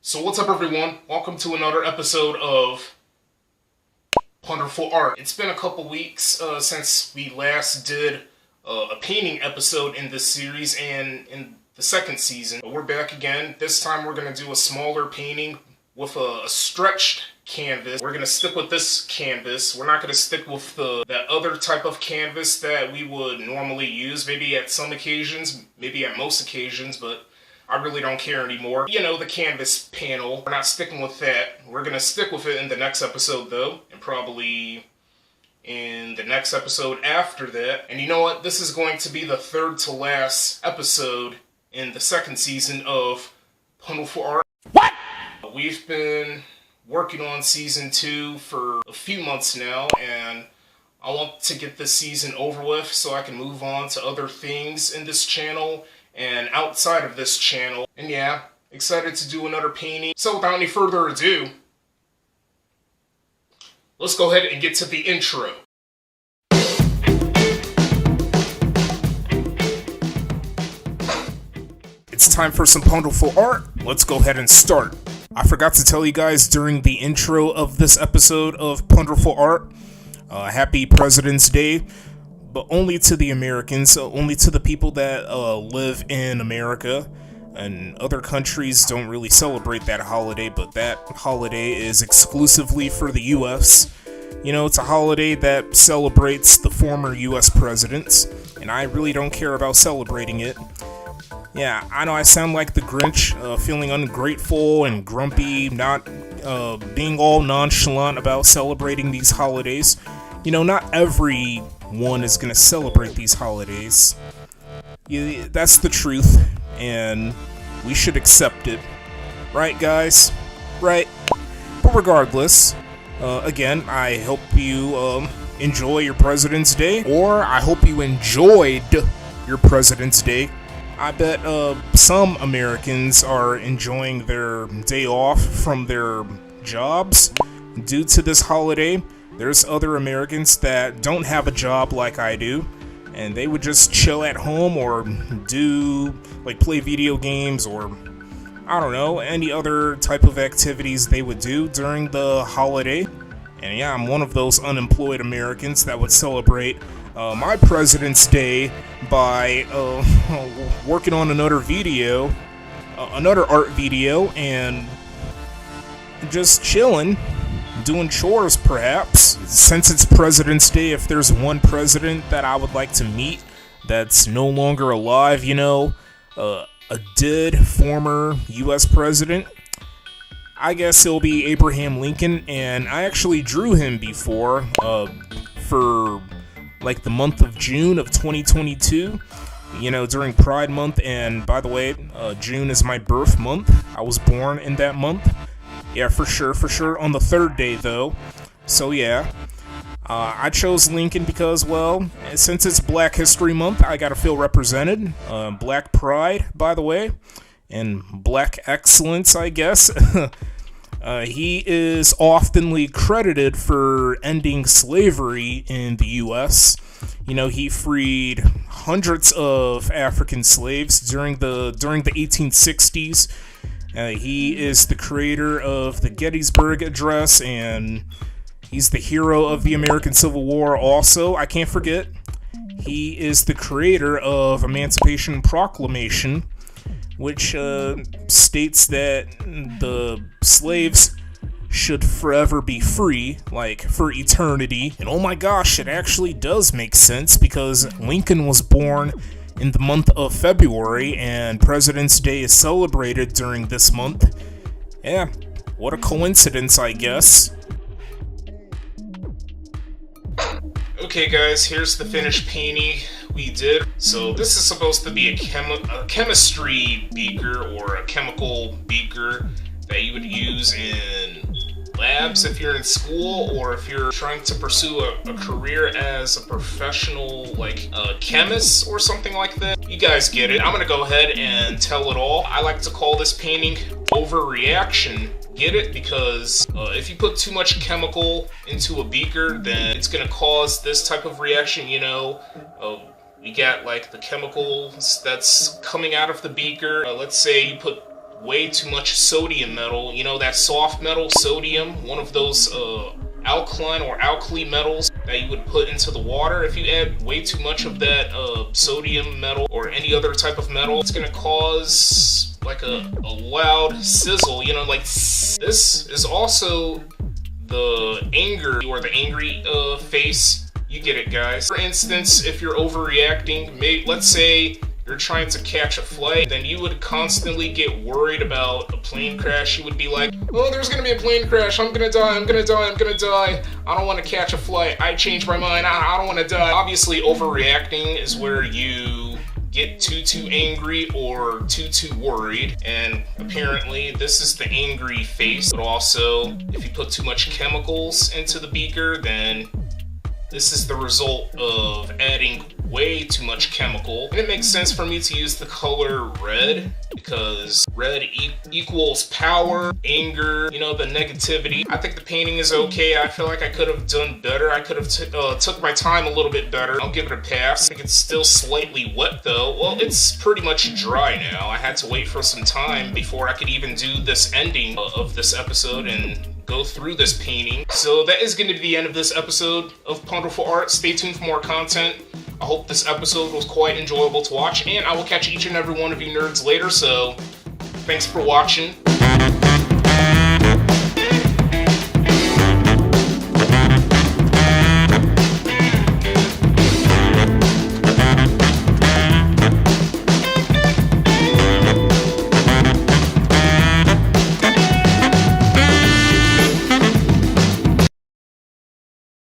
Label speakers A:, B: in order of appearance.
A: So what's up, everyone? Welcome to another episode of Punderful Art. It's been a couple weeks since we last did a painting episode in this series and in the second season. We're back again. This time we're going to do a smaller painting with a stretched canvas. We're going to stick with this canvas. We're not going to stick with that other type of canvas that we would normally use, maybe at some occasions, maybe at most occasions, but I really don't care anymore. You know, the canvas panel. We're not sticking with that. We're going to stick with it in the next episode, though, and probably in the next episode after that. And you know what? This is going to be the third to last episode in the second season of Punderful Art. What? We've been working on season 2 for a few months now, and I want to get this season over with so I can move on to other things in this channel and outside of this channel. And yeah, excited to do another painting. So without any further ado, let's go ahead and get to the intro. It's time for some Punderful Art. Let's go ahead and start. I forgot to tell you guys during the intro of this episode of Punderful Art, happy President's Day. But only to the Americans, only to the people that live in America. And other countries don't really celebrate that holiday, but that holiday is exclusively for the U.S. You know, it's a holiday that celebrates the former U.S. presidents, and I really don't care about celebrating it. Yeah, I know I sound like the Grinch, feeling ungrateful and grumpy, not being all nonchalant about celebrating these holidays. You know, not everyone is going to celebrate these holidays. Yeah, that's the truth, and we should accept it. Right, guys? Right? But regardless, again, I hope you enjoy your President's Day, or I hope you enjoyed your President's Day. I bet some Americans are enjoying their day off from their jobs due to this holiday. There's other Americans that don't have a job like I do, and they would just chill at home or play video games or, I don't know, any other type of activities they would do during the holiday. And yeah, I'm one of those unemployed Americans that would celebrate my President's Day by working on another art video, and just chilling. Doing chores, perhaps. Since it's President's Day, if there's one president that I would like to meet that's no longer alive, you know, a dead former U.S. president, I guess it'll be Abraham Lincoln. And I actually drew him before for like the month of June of 2022, you know, during Pride Month. And by the way, June is my birth month. I was born in that month. Yeah, for sure. On the third day, though. So, yeah. I chose Lincoln because, well, since it's Black History Month, I gotta feel represented. Black Pride, by the way. And Black Excellence, I guess. He is oftenly credited for ending slavery in the U.S. You know, he freed hundreds of African slaves during the 1860s. He is the creator of the Gettysburg Address, and he's the hero of the American Civil War also. I can't forget, he is the creator of Emancipation Proclamation, which states that the slaves should forever be free, like for eternity. And oh my gosh, it actually does make sense, because Lincoln was born in the month of February, and President's Day is celebrated during this month. Yeah, what a coincidence, I guess. Okay guys, here's the finished painting we did. So this is supposed to be a chemistry beaker, or a chemical beaker that you would use in labs if you're in school, or if you're trying to pursue a career as a professional, like a chemist or something like that. You guys get it. I'm gonna go ahead and tell it all. I like to call this painting Overreaction. Get it? Because if you put too much chemical into a beaker, then it's gonna cause this type of reaction, you know. We got like the chemicals that's coming out of the beaker. Let's say you put way too much sodium metal. You know, that soft metal, sodium, one of those alkaline or alkali metals that you would put into the water. If you add way too much of that sodium metal or any other type of metal, it's gonna cause like a loud sizzle, you know, like this is also the anger or the angry face. You get it, guys. For instance, if you're overreacting, let's say you're trying to catch a flight, then you would constantly get worried about a plane crash. You would be like, oh, there's gonna be a plane crash, I'm gonna die, I'm gonna die, I'm gonna die. I don't want to catch a flight, I changed my mind, I don't want to die. Obviously, overreacting is where you get too angry or too worried, and apparently this is the angry face. But also, if you put too much chemicals into the beaker, then this is the result of adding way too much chemical. And it makes sense for me to use the color red, because red equals power, anger, you know, the negativity. I think the painting is okay. I feel like I could have done better. I could have took my time a little bit better. I'll give it a pass. I think it's still slightly wet though. Well, it's pretty much dry now. I had to wait for some time before I could even do this ending of this episode and go through this painting. So that is going to be the end of this episode of Punderful Art. Stay tuned for more content. I hope this episode was quite enjoyable to watch, and I will catch each and every one of you nerds later, so thanks for watching.